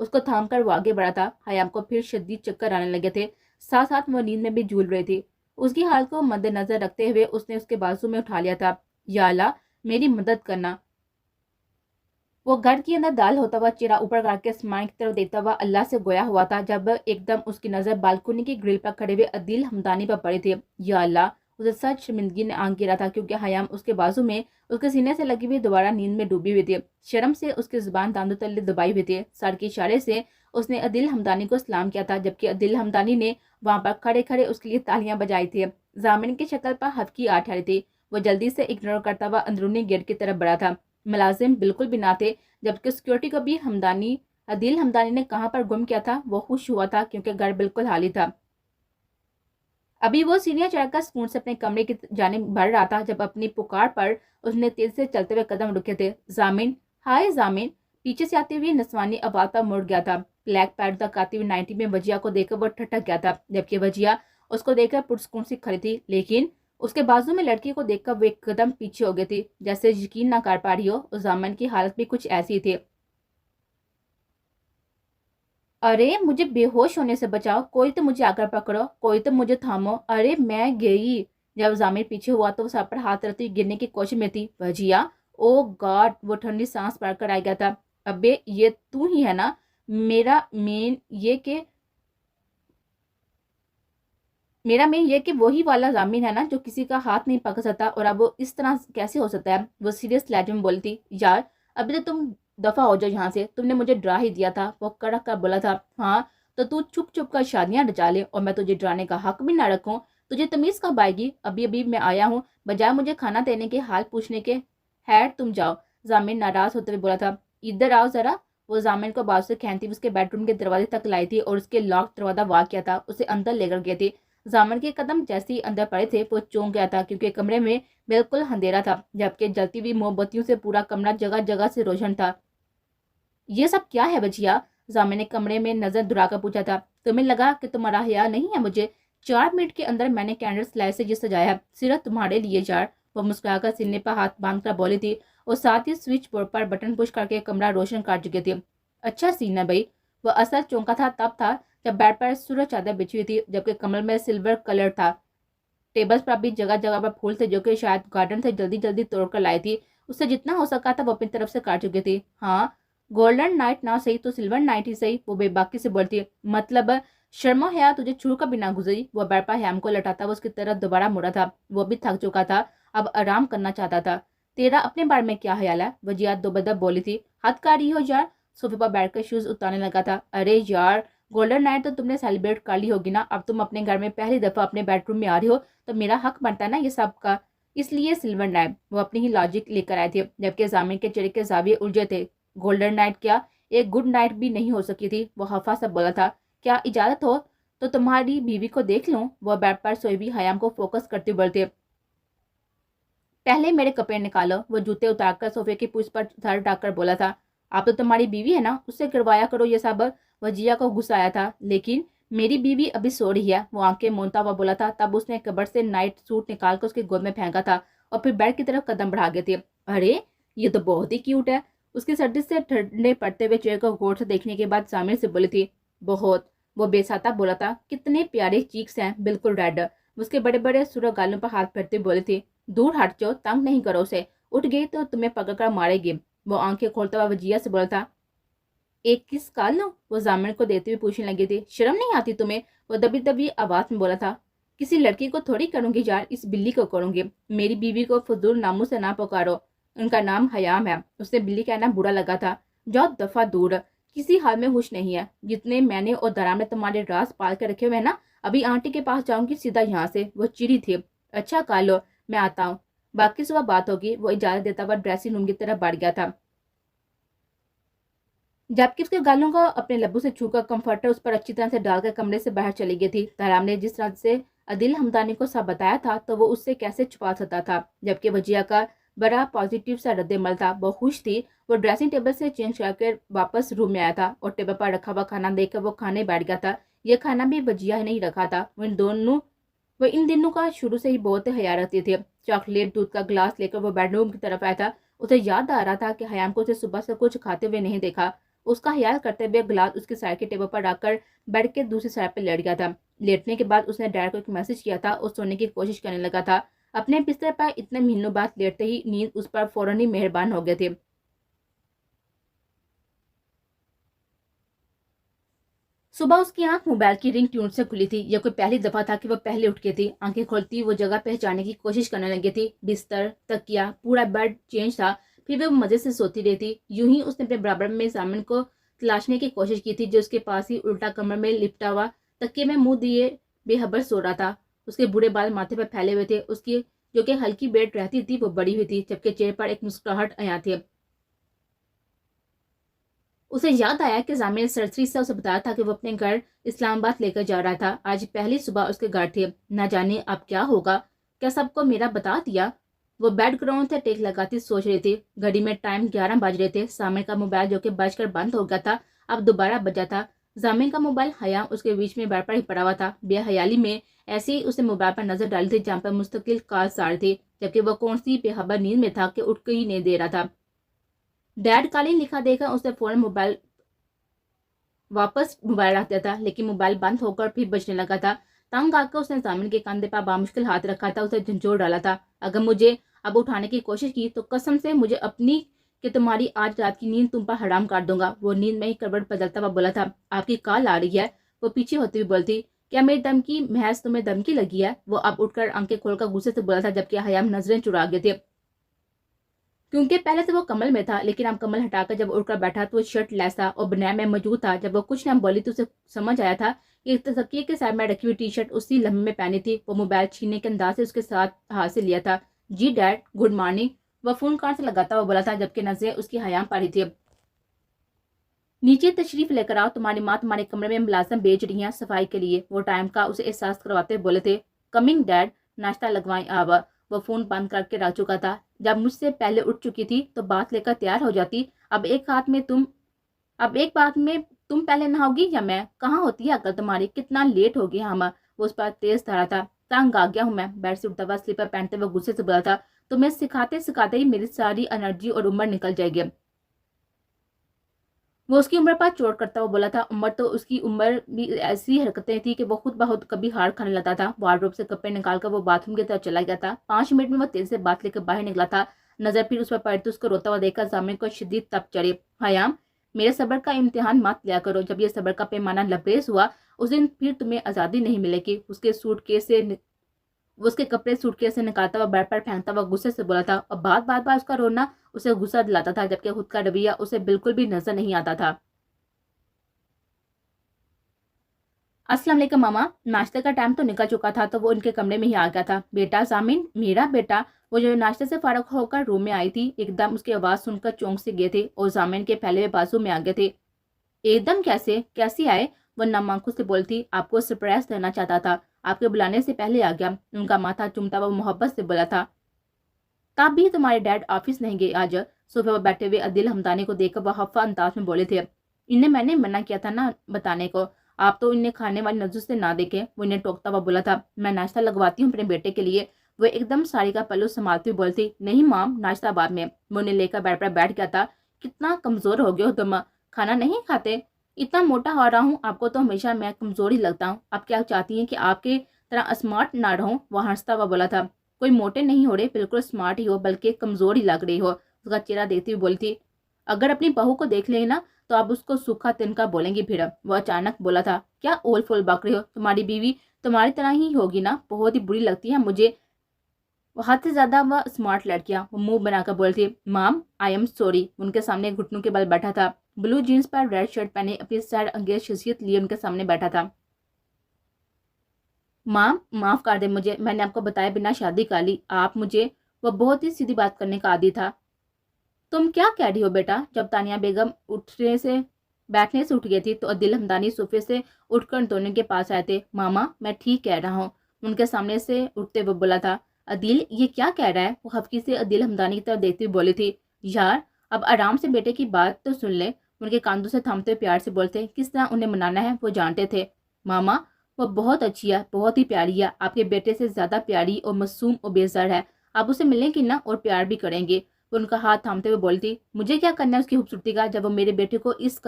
اس کو تھام کر وہ آگے بڑھا تھا۔ حیام کو پھر شدید چکر آنے لگے تھے، ساتھ ساتھ وہ نیند میں بھی جھول رہی تھی۔ اس کی حالت کو مد نظر رکھتے ہوئے اس نے اس کے بازو میں اٹھا لیا تھا۔ یا اللہ میری مدد کرنا۔ وہ گھر کے اندر دال ہوتا ہوا چہرہ اوپر کر کے آسمان کی طرف دیکھتا ہوا اللہ سے گویا ہوا تھا، جب ایک دم اس کی نظر بالکنی کی گرل پر کھڑے ہوئے عدیل ہمدانی پر پڑی تھی۔ یا اللہ، اسے سچ شرمندگی نے آنکھ گرا تھا، کیونکہ حیام اس کے بازو میں اس کے سینے سے لگی ہوئی دوبارہ نیند میں ڈوبی ہوئی تھی۔ شرم سے اس کی زبان داندوں تلے دبائی ہوئی تھی۔ سر کے اشارے سے اس نے عدیل ہمدانی کو سلام کیا تھا، جبکہ عدیل ہمدانی نے وہاں پر کھڑے کھڑے اس کے لیے تالیاں بجائی تھی۔ ضامن کی شکل پر ہفکی آ ٹھہری تھی۔ وہ جلدی سے اگنور کرتا ہوا اندرونی گیٹ کی طرف بڑھا تھا۔ ملازم بالکل بھی نہ تھے، جبکہ سیکورٹی کو بھی عدیل ہمدانی نے کہاں پر گم کیا تھا وہ خوش ہوا تھا، کیونکہ گھر بالکل خالی تھا۔ ابھی وہ سیڑھیاں چڑھ کر سکون سے اپنے کمرے کی جانب بڑھ رہا تھا، جب اپنی پکار پر اس نے تیز سے چلتے ہوئے قدم رکھے تھے۔ ضامن، ہائے ضامن، پیچھے سے آتی ہوئی نسوانی آواز پر مڑ گیا تھا۔ بلیک پیڈ تک آتی ہوئی نائٹی میں وجیہ کو دیکھ کر وہ ٹھٹک گیا تھا، جبکہ وجیہ اس کو دیکھ کر پرسکون سی کھڑی تھی، لیکن اس کے بازو میں لڑکی کو دیکھ کر وہ ایک قدم پیچھے ہو گئی تھی، جیسے یقین نہ کر پا رہی ہو۔ اور ضامن کی حالت بھی کچھ ایسی تھی۔ ارے مجھے بے ہوش ہونے سے بچاؤ، کوئی تو مجھے آ کر پکڑو، کوئی تو مجھے تھامو، ارے میں گئی۔ جب ضامن پیچھے ہوا تو وہ سر پر ہاتھ رکھتی گرنے کی کوشش میں تھی۔ وجیہ، او گاڈ، وہ ٹھنڈی سانس پڑ کر آ گیا تھا۔ ابے یہ تو ہی ہے نا؟ میرا مین یہ کہ وہی والا ضامن ہے نا جو کسی کا ہاتھ نہیں پکڑ سکتا، اور اب وہ اس طرح کیسے ہو سکتا ہے؟ وہ سیریس لہجے میں بولی تھی۔ یار ابھی تو تم دفعہ ہو جاؤ یہاں سے، تم نے مجھے ڈرا ہی دیا تھا، وہ کڑک کر بولا تھا۔ ہاں تو چھپ چھپ کر شادیاں رچا لے اور میں تجھے ڈرانے کا حق بھی نہ رکھوں؟ تجھے تمیز کب آئے گی؟ ابھی میں آیا ہوں، بجائے مجھے کھانا دینے کے حال پوچھنے کے۔ خیر تم جاؤ، ضامن ناراض ہوتے ہوئے بولا تھا۔ ادھر آؤ ذرا۔ وہ ضامن کو بازو سے کھینچتی اس کے بیڈ روم کے دروازے تک لائی تھی اور اس کے لاک دروازہ وا کیا تھا، اسے اندر لے کر گئی تھی۔ ضامن کے قدم جیسے ہی اندر پڑے تھے وہ چونک گیا تھا، کیونکہ کمرے میں بالکل اندھیرا تھا، جبکہ جلتی ہوئی موم بتیوں سے پورا کمرہ جگہ جگہ سے روشن تھا۔ یہ سب کیا ہے وجیہ؟ ضامن نے کمرے میں نظر دڑا کر پوچھا تھا۔ تمہیں لگا کہ تمہارا حیا نہیں ہے مجھے؟ 4 منٹ کے اندر میں نے کینڈلز لائٹ سے یہ سجایا ہے، صرف تمہارے لیے یار۔ وہ مسکرا کر سینے پر ہاتھ باندھ کر بولی تھی، اور ساتھ ہی سوئچ بورڈ پر بٹن پش کر کے کمرہ روشن کر چکی تھی۔ اچھا سین ہے بھائی۔ وہ اصل چونکا تھا تب تھا جب بیڈ پر سرخ چادر بچھی ہوئی تھی، جبکہ کمر میں سلور کلر تھا۔ ٹیبلز پر بھی جگہ جگہ پر پھول تھے، جو کہ شاید گارڈن سے جلدی جلدی توڑ کر لائی تھی۔ اس سے جتنا ہو سکا تھا وہ اپنی طرف سے کاٹ چکی تھی۔ ہاں گولڈن نائٹ نہ صحیح تو سلور نائٹ ہی صحیح، وہ بے باکی سے بولتی۔ مطلب شرم و حیا تجھے چھوڑ کر بھی نہ گزری؟ وہ بیڈ پر حیام کو لٹاتا وہ اس کی طرف دوبارہ مڑا تھا۔ وہ بھی تھک چکا تھا، اب آرام کرنا چاہتا تھا۔ تیرا اپنے بارے میں کیا خیال ہے؟ وجیہ دوبدب بولی تھی۔ حد کر رہی ہو یار۔ صوفے پر بیٹھ کر شوز اتارنے لگا تھا۔ ارے یار گولڈن نائٹ تو تم نے سیلیبریٹ کر لی ہوگی نا، اب تم اپنے گھر میں پہلی دفعہ اپنے بیڈ روم میں آ رہی ہو تو میرا حق بنتا ہے نا یہ سب کا، اس لیے سلور نائٹ۔ وہ اپنی ہی لاجک لے کر آئے تھے، جبکہ ضامن کے چہرے کے زاویے الجھے تھے۔ گولڈن نائٹ کیا ایک گڈ نائٹ بھی نہیں ہو سکی تھی؟ وہ خفا سا بولا تھا۔ کیا اجازت ہو تو تمہاری بیوی کو دیکھ لوں؟ وہ بیڈ پر سوئی ہوئی حیام کو فوکس کرتے بولتے۔ پہلے میرے کپڑے نکالو۔ وہ جوتے اتار کر صوفے کی پوچھ پر سر ڈاک کر بولا تھا۔ آپ تو تمہاری بیوی ہے نا، اس سے کروایا کرو یہ سب۔ وجیہ کو غصہ آیا تھا۔ لیکن میری بیوی ابھی سو رہی ہے، وہ آنکھیں مونتا ہوا بولا تھا۔ تب اس نے کبر سے نائٹ سوٹ نکال کر اس کی گود میں پھینکا تھا اور پھر بیڈ کی طرف قدم بڑھا گئے تھے۔ ارے یہ تو بہت ہی کیوٹ ہے۔ اس کی سردی سے ٹھنڈے پڑتے ہوئے چہرے کو غور سے دیکھنے کے بعد ضامن سے بولی تھی۔ بہت، وہ بے ساتا بولا تھا۔ کتنے پیارے چیکس ہیں، بالکل ریڈ۔ اس کے بڑے بڑے سرخ گالوں پر ہاتھ پھیرتے بولی تھی۔ دور ہٹ جاؤ، تنگ نہیں کرو اسے، اٹھ گئی تو تمہیں پکڑ کر مارے گی۔ وہ آنکھیں کھولتا ہوا وجیہ سے بولا تھا۔ ایک کس کال لو؟ وہ ضامن کو دیتے ہوئے پوچھنے لگی تھی۔ شرم نہیں آتی تمہیں؟ وہ دبی دبی آواز میں بولا تھا۔ کسی لڑکی کو تھوڑی کروں گی یار، اس بلی کو کروں گی۔ میری بیوی کو فضول ناموں سے نہ پکارو، ان کا نام حیام ہے۔ اسے بلی کہنا برا لگا تھا۔ جاؤ دفعہ دور، کسی حال میں ہوش نہیں ہے۔ جتنے میں نے اور درام نے تمہارے راز پال کے رکھے ہوئے نا، ابھی آنٹی کے پاس جاؤں گی سیدھا یہاں سے۔ وہ چڑی تھی۔ اچھا کالو، میں آتا ہوں، باقی صبح بات ہوگی۔ وہ اجازت دیتا ہوا ڈریسنگ روم کی طرف بڑھ گیا تھا، جبکہ اس کے گالوں کو اپنے لبوں سے چھو کر کمفرٹر اس پر اچھی طرح سے ڈال کر کمرے سے باہر چلی گئی تھی۔ درام نے جس طرح سے عدیل ہمدانی کو سب بتایا تھا تو وہ اس سے کیسے چھپا سکتا تھا، جبکہ وجیہ کا بڑا پازیٹیو سا رد عمل تھا۔ وہ خوش تھی۔ وہ ڈریسنگ ٹیبل سے چینج کر کے واپس روم میں آیا تھا اور ٹیبل پر رکھا ہوا کھانا دیکھ کر وہ کھانے بیٹھ گیا تھا۔ یہ کھانا بھی وجیہ نہیں رکھا تھا، وہ ان دنوں کا شروع سے ہی بہت حیا رکھتی تھی۔ چاکلیٹ دودھ کا گلاس لے کر وہ بیڈ روم کی طرف آیا تھا۔ اسے یاد آ رہا تھا کہ حیام کو اسے صبح سے کچھ کھاتے ہوئے نہیں دیکھا۔ اس کا خیال کرتے ہوئے گلاس اس کے سائڈ کے ٹیبل پر رکھ کر بیڈ کے دوسری سائڈ پہ لیٹ گیا تھا۔ لیٹنے کے بعد اس نے ڈیڈ کو ایک میسج کیا تھا اور سونے کی کوشش کرنے لگا تھا۔ اپنے بستر پر اتنے مہینوں بعد لیٹتے ہی نیند اس پر فوراً ہی مہربان ہو گئے تھے۔ صبح اس کی آنکھ موبائل کی رنگ ٹیون سے کھلی تھی۔ یہ کوئی پہلی دفعہ تھا کہ وہ پہلے اٹھ گئی تھی۔ آنکھیں کھولتی وہ جگہ پہچاننے کی کوشش کرنے لگی تھی۔ بستر، تکیا، پورا بیڈ چینج تھا۔ پھر وہ مزے سے سوتی رہی تھی۔ یوں ہی اس نے اپنے برابر میں زامن کو تلاشنے کی کوشش کی تھی، جو اس کے پاس ہی الٹا کمر میں لپٹا ہوا تکیے میں منہ دیے بے خبر سو رہا تھا۔ اس کے بوڑھے بال ماتھے پر پھیلے ہوئے تھے۔ اس کی جو کہ ہلکی بیٹ رہتی تھی وہ بڑی ہوئی تھی، جبکہ چہرے پر ایک مسکراہٹ آیا تھی۔ اسے یاد آیا کہ زامن نے سرسری سے اسے بتایا تھا کہ وہ اپنے گھر اسلام آباد لے کر جا رہا تھا۔ آج پہلی صبح اس کے گھر تھی۔ نہ جانے اب کیا ہوگا، کیا سب کو میرا بتا دیا؟ وہ بیڈ گراؤنڈ سے ٹیک لگاتی سوچ رہی تھی۔ گھڑی میں ٹائم 11 بج رہے تھے۔ زامن کا موبائل جو کہ بج کر بند ہو گیا تھا اب دوبارہ بجا تھا۔ زامن کا موبائل حیام اس کے بیچ میں بیڈ پر ہی پڑا ہوا تھا۔ بے خیالی میں ایسے ہی اس نے موبائل پر نظر ڈالی تھی جہاں پر مستقل کالز آ رہی تھی، جبکہ وہ کون سی بے خبر نیند میں تھا کہ اٹھ ہی نہیں دے رہا تھا۔ ڈیڈ کالنگ لکھا دے کر اس نے فوراً واپس موبائل رکھ دیا تھا، لیکن موبائل بند ہو کر پھر بجنے لگا تھا۔ تنگ آ کر اس نے زامن کے کندھے پر بامشکل ہاتھ رکھا تھا، اسے جھنجھوڑ ڈالا تھا۔ اگر مجھے اب اٹھانے کی کوشش کی تو قسم سے مجھے اپنی کہ تمہاری آج رات کی نیند تم پر حرام کر دوں گا۔ وہ نیند میں ہی کروٹ بدلتا ہوا بولا تھا۔ آپ کی کال آ رہی ہے، وہ پیچھے ہوتی ہوئی بولتی۔ کیا میری دھمکی محض تمہیں دھمکی لگی ہے؟ وہ اب اٹھ کر آنکھیں کھول کر غصے سے بولا تھا، جبکہ حیام نظریں چرا گئے تھے، کیونکہ پہلے تو وہ کمل میں تھا، لیکن اب کمل ہٹا کر جب اٹھ کر بیٹھا تو وہ شرٹ لیس تھا اور بنیا میں موجود تھا۔ جب وہ کچھ نہ بولی تو اسے سمجھ آیا تھا کہ تکیے کے سائڈ میں رکھی ہوئی ٹی شرٹ اسی لمحے میں پہنی تھی۔ وہ موبائل چھیننے کے انداز سے اس کے ساتھ ہاتھ سے لیا تھا۔ جی ڈیڈ، گڈ مارننگ، وہ فون کان سے لگاتا وہ بولا تھا، جبکہ نظریں اس کی حیام پر ہی تھی۔ نیچے تشریف لے کر آؤ، تمہاری ماں تمہارے کمرے میں ملازم بھیج رہی ہیں صفائی کے لیے، وہ ٹائم کا اسے احساس کرواتے بولے تھے۔ کمنگ ڈیڈ، ناشتہ لگوائیں آپ۔ وہ فون بند کر کے رکھ چکا تھا۔ جب مجھ سے پہلے اٹھ چکی تھی تو بات لے کر تیار ہو جاتی۔ اب ایک بات میں تم پہلے نہاؤ گی یا میں؟ کہاں ہوتی ہے عقل تمہاری؟ کتنا لیٹ ہو گیا ہم؟ وہ اس پر تیز دھارا تھا۔ تنگ آ گیا ہوں میں، بیڈ سے اٹھتا ہوا سلیپر پہنتے ہوئے غصے سے بولا تھا۔ تمہیں سکھاتے ہی میری ساری انرجی اور عمر نکل جائے گی۔ وہ اس کی عمر پر چوٹ کرتا ہوا بولا تھا۔ عمر تو اس کی عمر بھی ایسی حرکتیں تھی کہ وہ خود بخود کبھی ہار کھانے لگتا تھا۔ وارڈروب سے کپڑے نکال کر وہ باتھ روم کی طرف چلا گیا تھا۔ 5 منٹ میں وہ تیزی سے بات لے کر باہر نکلا تھا۔ نظر پھر اس پر پڑی تو اس کو روتا ہوا دیکھ کر زامن کو شدید تپ چڑھی۔ حیام، میرے صبر کا امتحان مت لیا کرو۔ جب یہ صبر کا پیمانہ لبریز ہوا اس دن پھر تمہیں آزادی نہیں ملے گی۔ وہ اس کے کپڑے سوٹ کیس سے نکالتا ہوا بیڈ پر پھینکتا ہوا غصے سے بولا تھا، اور بار بار اس کا رونا اسے غصہ دلاتا تھا، جبکہ خود کا رویہ اسے بالکل بھی نظر نہیں آتا تھا۔ السلام علیکم ماما، ناشتے کا ٹائم تو نکل چکا تھا تو وہ ان کے کمرے میں ہی آ گیا تھا۔ بیٹا زامن، میرا بیٹا، وہ جو ناشتے سے فارغ ہو کر روم میں آئی تھی، ایک دم اس کی آواز سن کر چونک سے گئے تھے اور زامن کے پھیلے ہوئے بازو میں آ گئے تھے۔ ایک دم کیسی آئے؟ وہ نم آنکھوں سے بولتی۔ آپ کو سرپرائز دینا چاہتا تھا، آپ کے بلانے سے پہلے آ گیا، ان کا ماتھا چومتا ہوا محبت سے بولا تھا۔ تب بھی تمہارے ڈیڈ آفس نہیں گئے آج؟ صوفے پر بیٹھے ہوئے عدیل ہمدانی کو دیکھ کر وہ خفا انداز میں بولے تھے۔ انہیں میں نے منع کیا تھا نا بتانے کو، آپ تو انہیں کھانے والی نظر سے نہ دیکھے، وہ انہیں ٹوکتا ہوا بولا تھا۔ میں ناشتہ لگواتی ہوں اپنے بیٹے کے لیے، وہ ایک دم ساڑی کا پلو سنبھالتی ہوئی بولتی۔ نہیں مام، ناشتہ بعد میں، وہ انہیں لے کر بیڈ پر بیٹھ گیا تھا۔ کتنا کمزور ہو گئے ہو تم، کھانا نہیں کھاتے؟ اتنا موٹا ہو رہا ہوں، آپ کو تو ہمیشہ میں کمزور ہی لگتا ہوں، آپ کیا چاہتی ہیں کہ آپ کے طرح اسمارٹ نہ رہوں؟ وہ ہنستا ہوا بولا تھا۔ کوئی موٹے نہیں ہو رہے، بالکل اسمارٹ ہی ہو، بلکہ کمزور ہی لگ رہی ہو، اس کا چہرہ دیکھتی ہوئی بولی تھی۔ اگر اپنی بہو کو دیکھ لیں نا تو آپ اس کو سوکھا تنکا بولیں گی پھر، وہ اچانک بولا تھا۔ کیا اول فول بک رہے ہو؟ تمہاری بیوی تمہاری طرح ہی ہوگی نا، بہت ہی بری لگتی ہے مجھے، وہ حد سے زیادہ وہ اسمارٹ لڑکیاں، وہ منہ بنا کر بولتی۔ مام آئی ایم سوری، ان کے سامنے گھٹنوں کے بل بیٹھا تھا، بلو جینس پر ریڈ شرٹ پہنے اپنی سیر انگیز شخصیت لیے ان کے سامنے بیٹھا تھا۔ مام معاف کر دے مجھے، میں نے آپ کو بتایا بنا شادی کر لی، آپ مجھے، وہ بہت ہی سیدھی بات کرنے کا عادی تھا۔ تم کیا کہہ رہی ہو بیٹا؟ جب تانیہ بیگم بیٹھنے سے اٹھ گئی تھی تو عدیل ہمدانی صوفے سے اٹھ کر دونوں کے پاس آئے تھے۔ ماما میں ٹھیک کہہ رہا ہوں، ان کے سامنے سے اٹھتے ہوئے بولا تھا۔ عدیل یہ کیا کہہ رہا ہے؟ وہ خفگی سے عدیل ہمدانی کی طرف دیکھتی ہوئی بولی تھی۔ یار اب آرام سے بیٹے کی بات تو سن لے، ان کے کاندھوں سے تھامتے ہوئے پیار سے بولتے۔ کس طرح انہیں منانا ہے وہ جانتے تھے۔ ماما وہ بہت اچھی ہے، بہت ہی پیاری ہے، آپ کے بیٹے سے زیادہ پیاری اور معصوم اور بے زر ہے، آپ اسے ملیں گی نا اور پیار بھی کریں گے، وہ ان کا ہاتھ تھامتے ہوئے بولی تھی، مجھے کیا کرنا ہے اس کی خوبصورتی کا جب وہ میرے بیٹے کو اس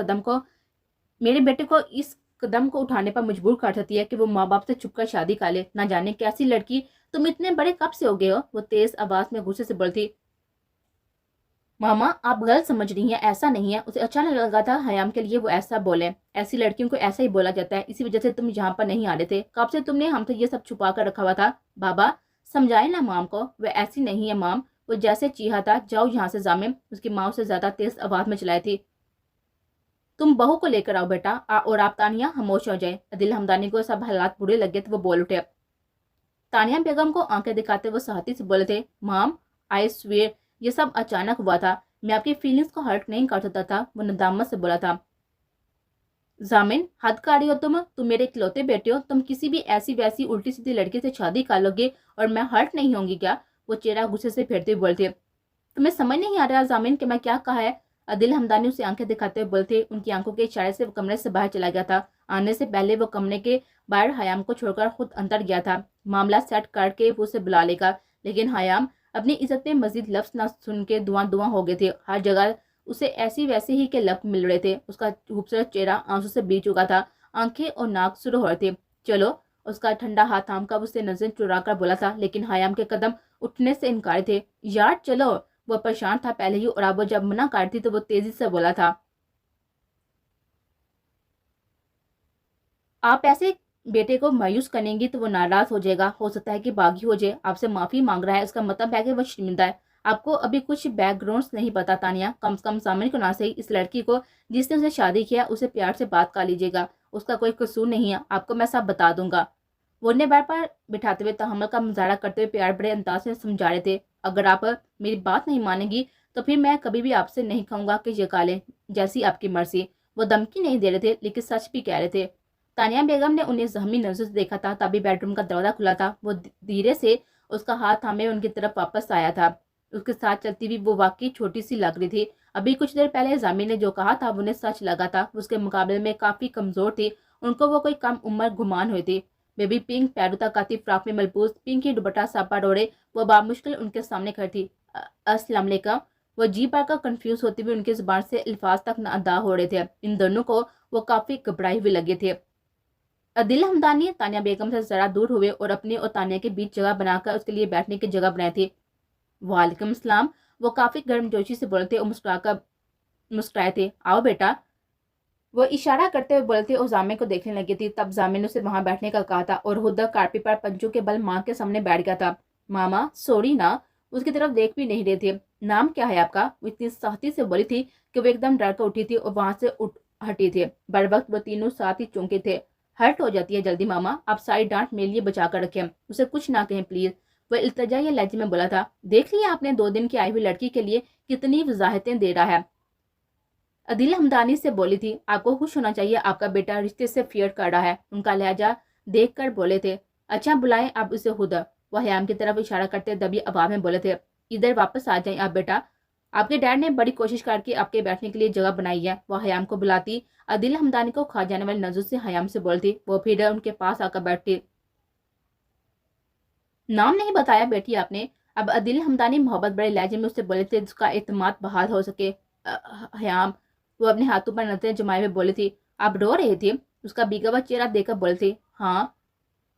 قدم کو اٹھانے پر مجبور کر سکتی ہے کہ وہ ماں باپ سے چھپ کر شادی کر لے۔ نہ جانے کیسی لڑکی، تم اتنے بڑے کب سے ہو گئے ہو؟ وہ تیز آواز میں غصے سے بولتی۔ ماما آپ غلط سمجھ رہی ہیں، ایسا نہیں ہے۔ اسے اچھا نہیں لگا تھا حیام کے لیے وہ ایسا بولے، ایسی لڑکیوں کو ایسا ہی بولا جاتا ہے، اسی وجہ سے تم یہاں پر نہیں آ رہے تھے، کب سے تم نے ہم سے یہ سب چھپا کر رکھا ہوا تھا؟ بابا سمجھائے نا مام کو، وہ ایسی نہیں ہے مام، وہ جیسے چیخا تھا، جاؤ یہاں سے زامن، اس کی ماں اسے زیادہ تیز آواز میں چلائی تھی۔ تم بہو کو لے کر آؤ بیٹا، اور آپ تانیہ خاموش ہو جائے۔ عادل حمدانی کو سب حالات برے لگے تو وہ بول اٹھے۔ تانیہ بیگم کو آنکھیں دکھاتے وہ ساتھی سے بولے تھے، مام آئی سویئر یہ سب اچانک ہوا تھا، میں آپ کی فیلنگز کو ہرٹ نہیں کر سکتا تھا، وہ ندامت سے بولا تھا۔ زامن حد کاری ہو تم میرے اکلوتے بیٹے ہو، تم کسی بھی ایسی ویسی الٹی سیدھی لڑکی سے شادی کر لو گے اور میں ہرٹ نہیں ہوں گی کیا؟ وہ چہرہ غصے سے پھیرتے ہوئے بولتے۔ تمہیں سمجھ نہیں آ رہا زامن کہ میں کیا کہا ہے؟ عادل حمدانی اسے آنکھیں دکھاتے ہوئے بولتے، ان کی آنکھوں کے اشارے سے وہ کمرے سے باہر چلا گیا تھا۔ آنے سے پہلے وہ کمرے کے باہر حیام کو چھوڑ کر خود اندر گیا تھا، معاملہ سیٹ کر کے وہ اسے بلا لے گا، لیکن حیام اپنی عزت میں مزید لفظ نہ سن کے دعاں ہو گئے تھے۔ ہر جگہ اسے ایسی ویسے ہی کے لفظ مل رہے تھے، اس کا خوبصورت چہرہ آنسو سے بھیگ چکا تھا، آنکھیں اور ناک سرخ ہو رہے تھے۔ چلو، اس کا ٹھنڈا ہاتھ تھام کر اسے نظر چرا کر بولا تھا، لیکن حیام کے قدم اٹھنے سے انکار تھے۔ یار چلو، وہ پریشان تھا پہلے ہی، اور اب وہ جب منع کرتی تو وہ تیزی سے بولا تھا، آپ ایسے بیٹے کو مایوس کریں گی تو وہ ناراض ہو جائے گا، ہو سکتا ہے کہ باغی ہو جائے، آپ سے معافی مانگ رہا ہے، اس کا مطلب ہے کہ وہ شرمندہ ہے۔ آپ کو ابھی کچھ بیک گراؤنڈز نہیں پتا تانیہ، کم سے کم سامنے کو نہ صحیح، اس لڑکی کو جس نے اسے شادی کیا اسے پیار سے بات کر لیجیے گا، اس کا کوئی قصور نہیں ہے، آپ کو میں سب بتا دوں گا۔ وہ نے بیڈ پر بٹھاتے ہوئے تحمل کا مظاہرہ کرتے ہوئے پیار بڑے انداز سے سمجھا رہے تھے، اگر آپ میری بات نہیں مانیں گی تو پھر میں کبھی بھی آپ سے نہیں کہوں گا کہ یہ کالیں، جیسی آپ کی مرضی۔ وہ دھمکی نہیں دے رہے تھے لیکن سچ بھی کہہ رہے تھے۔ تانیہ بیگم نے انہیں زخمی نظر سے دیکھا تھا، تبھی بیڈ روم کا دروازہ کھلا تھا، وہ دھیرے سے اس کا ہاتھ تھامے ان کی طرف واپس آیا تھا، اس کے ساتھ چلتی ہوئی وہ واقعی چھوٹی سی لگ رہی تھی۔ ابھی کچھ دیر پہلے زامن نے جو کہا تھا وہ انہیں سچ لگا تھا، اس کے مقابلے میں کافی کمزور تھی، ان کو وہ کوئی کم عمر گمان ہوئی تھی۔ بیبی پنک پیرو تک آتی فراک میں ملبوس، پنک ہی دوپٹہ ساپا ڈورے، وہ بامشکل ان کے سامنے کھڑی تھی۔ السلام علیکم، وہ جی بھر کر کنفیوز ہوتی ہوئی ان کی زبان سے الفاظ تک نہ ادا ہو رہے تھے، ان دونوں کو وہ کافی گھبرائے ہوئے لگے تھے۔ عادل حمدانی تانیہ بیگم سے ذرا دور ہوئے اور اپنے اور تانیہ کے بیچ جگہ بنا کر اس کے لیے بیٹھنے کی جگہ بنائی تھی۔ وعلیکم السلام، وہ کافی گرم جوشی سے بولتے اور مسکرائے تھے، آؤ بیٹا، وہ اشارہ کرتے ہوئے بولتے اور زامن کو دیکھنے لگی تھی۔ تب زامن نے اسے وہاں بیٹھنے کا کہا اور خود کارپیٹ پر پنجوں کے بل ماں کے سامنے بیٹھ گیا تھا۔ ماما سوری نا، اس کی طرف دیکھ بھی نہیں رہے تھے۔ نام کیا ہے آپ کا؟ وہ اتنی سختی سے بولی تھی کہ وہ ایک دم ڈر کر اٹھی تھی اور وہاں سے ہٹی تھی۔ بر وقت وہ تینوں ساتھ ہی چونکے تھے۔ ہرٹ ہو جاتی ہے جلدی ماما، آپ ساری ڈانٹ میرے لیے بچا کر رکھیں، اسے کچھ نہ کہیں پلیز، وہ التجائی لہجے میں بولا تھا۔ دیکھ لیا آپ نے 2 دن کی آئی ہوئی لڑکی کے لیے کتنی وضاحتیں دے رہا ہے، عادل حمدانی سے بولی تھی۔ آپ کو خوش ہونا چاہیے، آپ کا بیٹا رشتے سے فیئر کر رہا ہے، ان کا لہجہ دیکھ کر بولے تھے۔ اچھا بلائیں آپ اسے خود، وہ حیام کی طرف اشارہ کرتے دبی آواز میں بولے تھے۔ ادھر واپس آ جائیں آپ بیٹا، آپ کے ڈیڈ نے بڑی کوشش کر کے آپ کے بیٹھنے کے لیے جگہ بنائی ہے، وہ حیام کو بلاتی عادل حمدانی کو کھا جانے والی نظر سے حیام سے بولتی، وہ پھر ان کے پاس آ کر بیٹھتی۔ نام نہیں بتایا بیٹی آپ نے، اب عادل حمدانی محبت بڑے لہجے میں اس سے بولے تھے جس کا اعتماد بحال ہو سکے۔ حیام، وہ اپنے ہاتھوں پر نظریں جمائے ہوئے بولے تھی۔ آپ رو رہے تھے؟ اس کا بھیگا ہوا چہرہ دیکھ کر بولے تھے۔ ہاں،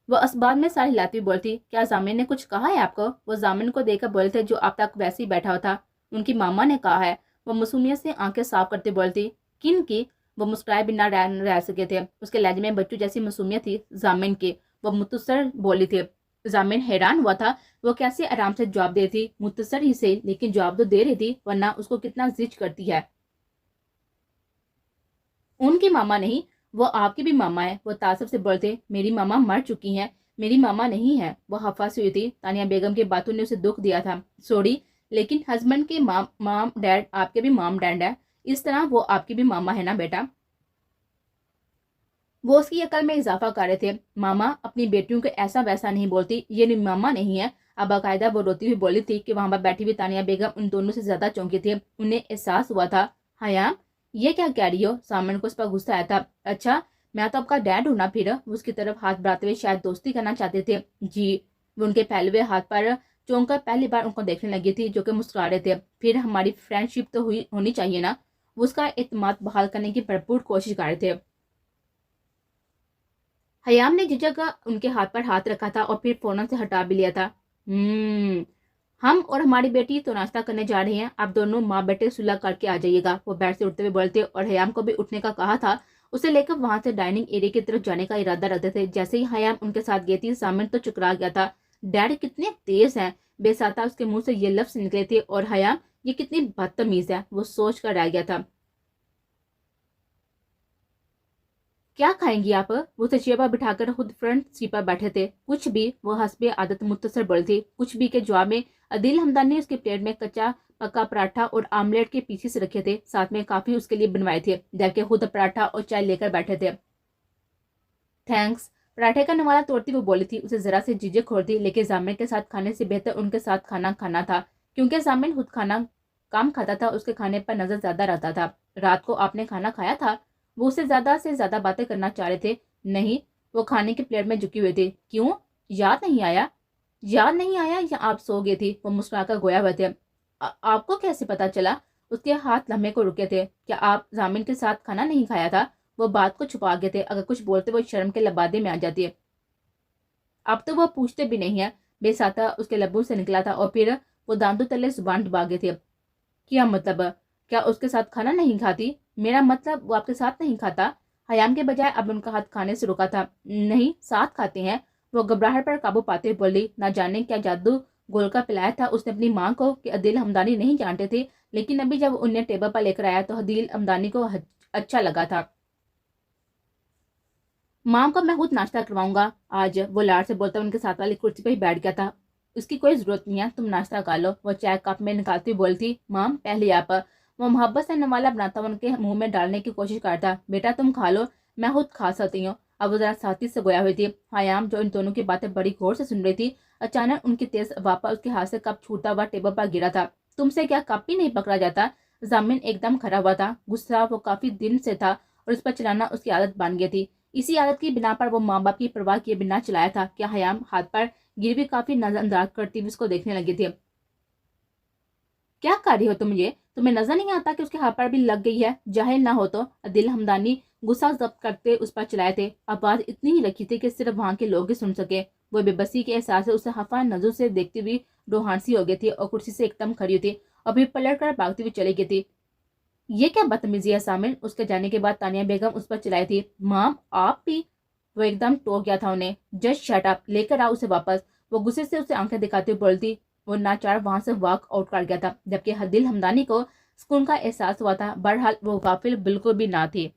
وہ اسباب میں سر ہلاتی ہوئی بولتی۔ کیا زامن نے کچھ کہا ہے آپ کو؟ وہ زامن کو دیکھ کر بولے تھے جو اب تک ویسے ہی بیٹھا ہوا تھا۔ ان کی ماما نے کہا ہے، وہ معصومیت سے آنکھیں صاف کرتے بولتی۔ کن کی؟ وہ مسکرائے بنا رہ سکے تھے، اس کے لہجے میں بچوں جیسی معصومیت تھی۔ زامن کی، وہ متصر بولی تھی۔ زامن حیران ہوا تھا، وہ کیسے آرام سے جواب دے تھی، متصر ہی سے، لیکن جواب تو دے رہی تھی، ورنہ اس کو کتنا زج کرتی ہے۔ ان کی ماما نہیں، وہ آپ کی بھی ماما ہے، وہ تعصب سے بولتے۔ میری ماما مر چکی ہیں، میری ماما نہیں ہے، وہ خفا سی ہوئی تھی۔ تانیہ بیگم کی باتوں نے اسے دکھ دیا تھا۔ سوری، لیکن ہسبینڈ کے مام ڈیڈ آپ کے بھی مام ڈیڈ ہے، اس طرح وہ آپ کی بھی ماما ہے نا بیٹا، وہ اس کی عقل میں اضافہ کر رہے تھے۔ ماما اپنی بیٹیوں کو ایسا ویسا نہیں بولتی، یہ ماما نہیں ہے۔ اب باقاعدہ وہ روتی ہوئی بولی تھی کہ وہاں پر بیٹھی ہوئی تانیہ بیگم ان دونوں سے زیادہ چونکی تھی، انہیں احساس ہوا تھا۔ حیام، یہ کیا کہہ رہی ہو؟ سامن کو اس پر غصہ آیا تھا۔ اچھا، میں تو آپ کا ڈیڈ ہوں نا پھر، وہ اس کی طرف ہاتھ بڑھاتے ہوئے شاید دوستی کرنا چاہتے تھے۔ جی، وہ ان کے پھیلے ہوئے ہاتھ پر چونک کر پہلی بار ان کو دیکھنے لگی تھی جو کہ مسکرا رہے تھے. پھر ہماری فرینڈ شپ تو ہونی چاہیے نا. وہ اس کا اعتماد بحال کرنے کی بھرپور کوشش کر رہے تھے. حیام نے جھجک ان کے ہاتھ پر ہاتھ رکھا تھا اور پھر فوراً سے ہٹا بھی لیا تھا. ہم اور ہماری بیٹی تو ناشتہ کرنے جا رہے ہیں, آپ دونوں ماں بیٹے صلح کر کے آ جائیے گا. وہ بیٹھ سے اٹھتے ہوئے بولتے اور حیام کو بھی اٹھنے کا کہا تھا. اسے لے کر وہاں سے ڈائننگ ایریا کی طرف جانے کا ارادہ رکھتے تھے. جیسے ہی حیام ان کے ساتھ گئی تھی, سامن تو چکرا گیا تھا. ڈیڈی کتنے تیز ہیں, بے ساتھ اس کے منہ سے یہ لفظ نکلے تھے, اور حیام یہ کتنی بدتمیز ہے, وہ سوچ کر رہ گیا تھا. کیا کھائیں گی آپ؟ وہ اسے چیئر پر بٹھا کر خود فرنٹ سیٹ پر بیٹھے تھے. کچھ بھی, وہ حسب عادت مختصر بول تھی. کچھ بھی کے جواب میں عدیل حمدان نے اس کی پلیٹ میں کچا پکا پراٹھا اور آملیٹ کے پیسز رکھے تھے, ساتھ میں کافی اس کے لیے بنوائے تھے, جبکہ خود پراٹھا اور چائے لے کر بیٹھے تھے. تھینکس. پراٹھے کا نوالا توڑتی وہ بولی تھی. اسے ذرا سے جھجک ہو رہی, لیکن زامن کے ساتھ کھانے سے بہتر ان کے ساتھ کھانا کھانا تھا, کیونکہ زامن خود کھانا کام کھاتا تھا. اس کے کھانے پر نظر زیادہ رہتا تھا. رات کو آپ نے کھانا کھایا تھا؟ وہ اسے زیادہ سے زیادہ باتیں کرنا چاہ رہے تھے. نہیں. وہ کھانے کی پلیٹ میں جھکی ہوئی تھی. کیوں, یاد نہیں آیا؟ یاد نہیں آیا یا آپ سو گئی تھی؟ وہ مسکرا کر گویا ہوئے تھے. آپ کو کیسے پتا چلا؟ اس کے ہاتھ لمحے کو رکے تھے. کیا آپ زامن کے ساتھ کھانا نہیں کھایا تھا؟ وہ بات کو چھپا گئے تھے. اگر کچھ بولتے وہ شرم کے لبادے میں آ جاتی ہے. اب تو وہ پوچھتے بھی نہیں ہے, بے ساتھ اس کے لبوں سے نکلا تھا, اور پھر وہ دانتوں تلے زبان ڈبا گئے تھے. کیا مطلب؟ کیا اس کے ساتھ کھانا نہیں کھاتی؟ میرا مطلب وہ آپ کے ساتھ نہیں کھاتا. حیام کے بجائے اب ان کا ہاتھ کھانے سے رکا تھا. نہیں, ساتھ کھاتے ہیں. وہ گھبراہٹ پر قابو پاتے بولی. نہ جانے کیا جادو گول کا پلایا تھا اس نے اپنی ماں کو کہ عدیل حمدانی نہیں جانتے تھے, لیکن ابھی جب انہیں ٹیبل پر لے کر آیا تو عدیل حمدانی کو اچھا لگا تھا. ماں کو میں خود ناشتہ کرواؤں گا آج, وہ لاڑ سے بولتا ان کے ساتھ والی کرسی پہ ہی بیٹھ گیا تھا. اس کی کوئی ضرورت نہیں ہے, تم ناشتہ کر لو. وہ چائے کپ میں نکالتی بولتی. مام پہلے آپ. وہ محبت سے نوالا بناتا ان کے منہ میں ڈالنے کی کوشش کرتا. بیٹا تم کھا لو, میں خود کھا سکتی ہوں. اب وہ ذرا ساتھی سے گویا ہوئی تھی. حیام جو ان دونوں کی باتیں بڑی غور سے سن رہی تھی, اچانک ان کی تیز واپس اس کے ہاتھ سے کپ چھوٹا ہوا ٹیبل پر گرا تھا. تم سے کیا کپ ہی نہیں پکڑا جاتا؟ زامن ایک دم کھڑا ہوا تھا. غصہ وہ کافی دن سے تھا اور اس پر چلانا اس کی عادت بن گئی تھی. اسی عادت کی بنا پر وہ ماں باپ کی پرواہ کیے بنا چلایا تھا. کیا حیام ہاتھ پر گروی کافی نظر انداز کرتی ہوئی اس کو دیکھنے لگی تھی. کیا کر رہی ہو تم یہ؟ تمہیں نظر نہیں آتا کہ اس کے ہاتھ پر بھی لگ گئی ہے؟ جاہل نہ ہو تو. عدیل حمدانی غصہ ضبط کرتے اس پر چلائے تھے. آواز اتنی ہی رکھی تھی کہ صرف وہاں کے لوگ ہی سن سکے. وہ بے بسی کے احساس سے اسے خفا نظر سے دیکھتی ہوئی روحانسی ہو گئی تھی اور کرسی سے ایک دم کھڑی ہوئی تھی اور پھر پلٹ کر بھاگتی ہوئی چلی گئی تھی. یہ کیا بدتمیزی ہے سامن؟ اس کے جانے کے بعد تانیہ بیگم اس پر چلائی تھی. مام آپ بھی. وہ ایک دم ٹوک گیا تھا انہیں. جسٹ شٹ اپ, لے کر آؤ اسے واپس. وہ غصے سے اسے آنکھیں دکھاتے ہوئے بولتی. وہ ناچار وہاں سے واک آؤٹ کر گیا تھا, جبکہ عدیل حمدانی کو سکون کا احساس ہوا تھا. بہرحال وہ غافل بالکل بھی نہ تھی.